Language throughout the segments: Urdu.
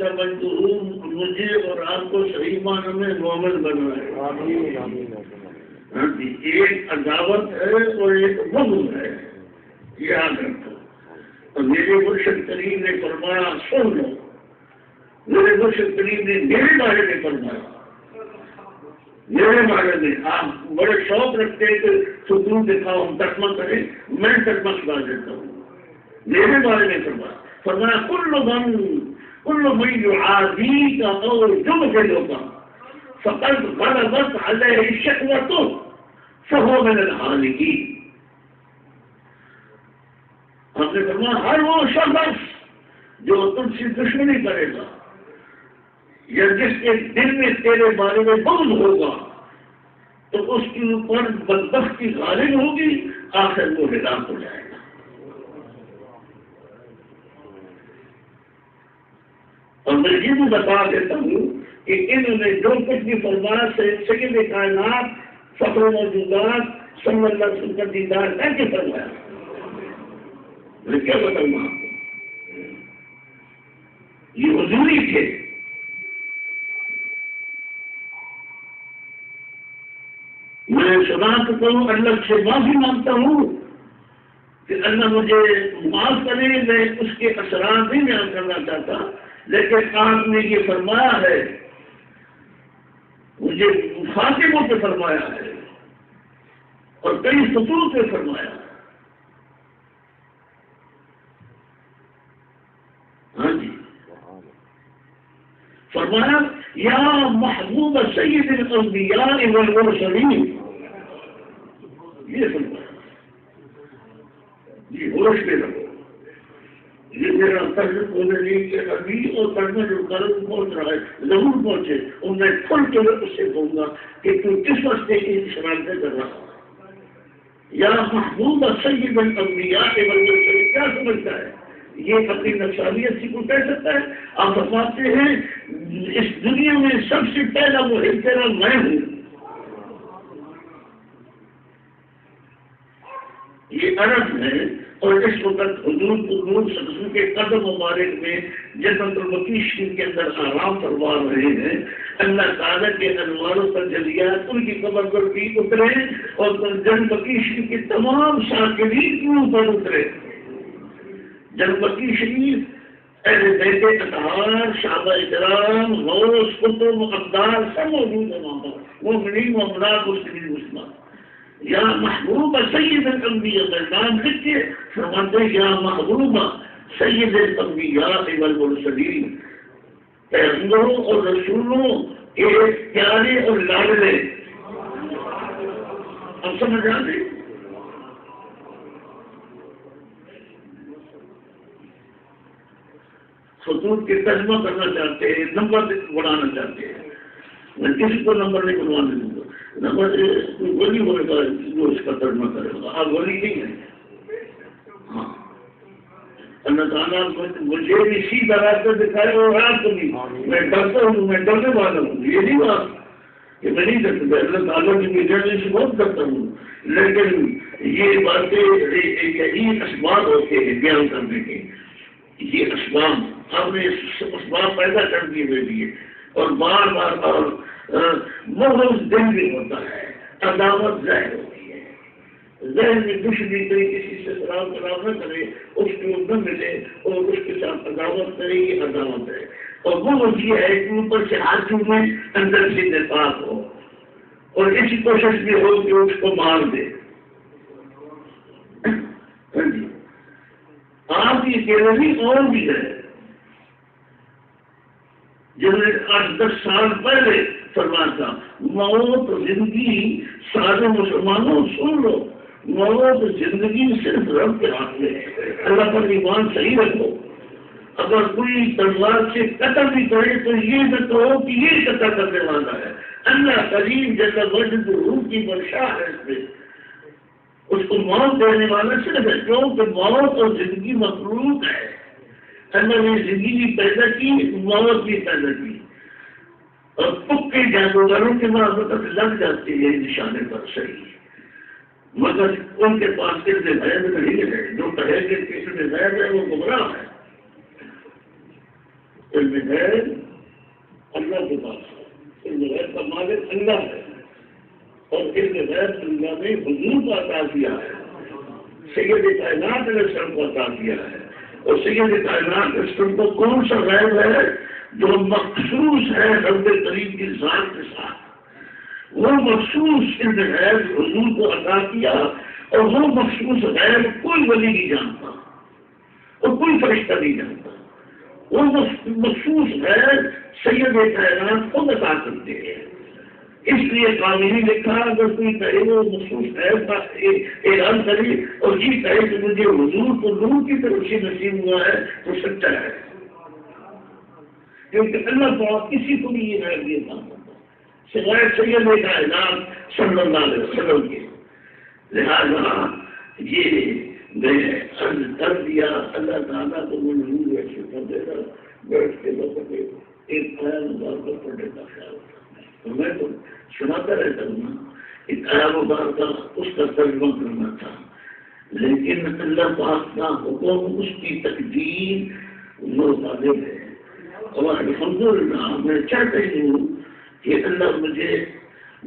سمجھتے ہوں مجھے اور آپ کو صحیح معنی میں مومن بنائے. ہاں جی، ایک عداوت ہے اور ایک بغض ہے، یاد رکھو. اور میرے مرشد کریم نے فرمایا سن لو، میرے مرشد کریم نے میرے بارے میں فرمایا، میرے بارے میں آپ بڑے شوق رکھتے ہیں کہ ستون دکھاؤ ہم ترجمہ کریں، میں ترجمہ سنا دیتا ہوں. میرے بارے میں فرمایا کل من یعادیک او یبغضک فقد غلبت علیہ شہوتہ فہو من الہالکین. آپ نے فرمایا ہر وہ شخص جو تم سے دشمنی کرے گا یا جس کے دل میں تیرے بارے میں بغض ہوگا تو اس کے اوپر بدبختی غالب ہوگی، آخر وہ ہلاک ہو جائے گا. اور میں یہ بھی بتا دیتا ہوں کہ انہوں نے جو کچھ بھی فرمایا سید کائنات فخر موجودات صلی اللہ علیہ وسلم کا دیدار کر کے فرمایا. میں کیا بتاؤں آپ کو، یہ حضوری تھے. میں سنا چکا ہوں، اللہ سے معافی مانگتا ہوں کہ اللہ مجھے معاف کرے، میں اس کے اثرات نہیں بیان کرنا چاہتا، لیکن آپ نے یہ فرمایا ہے، مجھے خاتموں پہ فرمایا ہے اور کئی سطور پہ فرمایا ہے. ہاں جی، فرمایا یا محبوب سید الانبیاء والمرسلین، یہ فرمایا. یہ ہوش میں رہو، یہ میرا ترجمہ بولنے نہیں کہ ابھی اور ترجمہ جو قرض پہنچ رہا ہے ضرور پہنچے، اور میں کھل کے اس سے کہوں گا کہ تو کس واسطے کی شرارتیں کر رہا ہے. یا محبوب سید الانبیاء والمرسلین کیا سمجھتا ہے؟ یہ اپنی نفسانیت سے کو کہہ سکتا ہے؟ آپ فرماتے ہیں اس دنیا میں سب سے پہلا محب تیرا میں ہوں. یہ عرب ہے، اور اس وقت حضور قدوم صلی اللہ علیہ وسلم کے قدم مبارک میں جنت البقیع شریف کے اندر آرام فرما رہے ہیں. اللہ تعالیٰ کے انوار و تجلیات ان کی قبر پر بھی اترے اور جنت البقیع شریف کے تمام ساکنین کے اوپر اترے. جنت البقیع شریف اہل بیت اطہار، صحابہ کرام، غوث، قطب، اقدار سب موجود ہیں وہاں پر، مومنین مومنات، مسلمین مسلمان. یا محبوب سید الانبیاء کا نام لکھ کے فرماتے ہیں یا محبوب سید الانبیاء والمرسلین، پیغمبروں اور رسولوں کے پیارے اور لاڈلے. اب سمجھ آتے خطوط کے ترجمہ کرنا چاہتے ہیں، نمبر بڑھانا چاہتے ہیں. میں کسی کو نمبر نہیں بنوانے دوں گا. نمبر ولی ہوگا جو اس کا ترجمہ کرے گا، آپ ولی نہیں ہیں. ہاں، اللہ تعالیٰ مجھے بھی سیدھا راستہ دکھائے اور آپ کو نہیں. میں ڈرتا ہوں، میں ڈرنے والا ہوں، یہ نہیں بات کہ میں نہیں ڈرتا. اللہ تعالیٰ کی نگرانی سے بہت کرتا ہوں، لیکن یہ باتیں یہی اسباب ہوتے ہیں بیان کرنے کے. یہ اسباب آپ نے اسباب پیدا کر دیے میرے لیے، اور بار بار اور بہت دن بھی ہوتا ہے. عداوت ظاہر ہوتی ہے، ذہن میں دشمنی کوئی کسی سے سلام نہ کرے، اس کو نہ ملے اور اس کے ساتھ عداوت کرے، یہ عداوت ہے. اور وہ یہ ہے کہ اوپر سے ہاتھوں میں اندر سے نفاق ہو، اور اسی کوشش بھی ہو کہ اس کو مار دے. آپ یہ کہہ رہے ہیں اور بھی ہے جنہوں نے 8-10 سال پہلے فرمایا تھا موت زندگی سارے مسلمانوں سن لو، موت زندگی صرف رب کے ہاتھ میں ہے. اللہ پر ایمان صحیح رکھو. اگر کوئی تلوار سے قتل بھی کرے تو یہ نہ کہو کہ یہ قتل کرنے والا ہے. اللہ کریم جیسا وجد روح کی برشا ہے اس میں، اس کو موت دینے والا صرف ہے، کیونکہ موت اور زندگی مخلوق ہے. اللہ نے زندگی پیدا کی، موت بھی پیدا کی، اور پکے جادوگروں کے بعد لگ جاتے ہیں نشانے پر صحیح، مگر ان کے پاس علم غیب نہیں ہے. جو کہے کہ علم غیب ہے وہ گمراہ ہے. علم غیب اللہ کے پاس ہے، علم غیب کا مالک اللہ ہے، اور علم غیب اللہ نے حضور کو عطا کیا ہے، سید کائنات علیہ السلام کو عطا کیا ہے۔ اور سید کائنات علیہ السلام کو کون سا غیب ہے جو مخصوص ہے رب کریم کی ذات کے ساتھ؟ وہ مخصوص علم غیب حضور کو عطا کیا، اور وہ مخصوص غیب کوئی ولی نہیں جانتا اور کوئی فرشتہ نہیں جانتا۔ وہ مخصوص غیب سید کائنات خود عطا کرتے ہیں۔ اس لیے قانونی لکھا اگر کوئی کہے وہ مخصوص غیب کا اعلان کرے اور یہ کہے کہ مجھے حضور کو نور کی طرف سے نصیب ہوا ہے تو سچا ہے، کیونکہ اللہ تعالیٰ کسی کو بھی یہ غیب نہیں مانتا سوائے سید کائنات صلی اللہ علیہ وسلم کے۔ لہذا یہ میں عرض کر دیا، اللہ تعالیٰ کو منظور ایسے کر دے گا، بیٹھ کے وقت ایک آیا مبارکہ پڑھنے کا خیال تھا، تو میں تو سناتا رہتا ہوں نا، ایک آیا مبارکہ اس کا ترجمہ کرنا تھا، لیکن اللہ پاک کا حکم اس کی تقدیر وہ واضح ہے، اور الحمدللہ میں چاہتا ہی ہوں کہ اللہ مجھے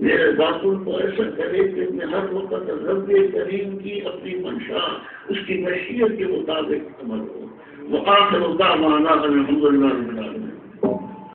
میرے باتوں کو ایسا کرے کہ میں ہر وقت رب کریم کی اپنی منشا اس کی مشیت کے مطابق عمل ہو۔ وآخر دعوانا الحمدللہ رب العالمین۔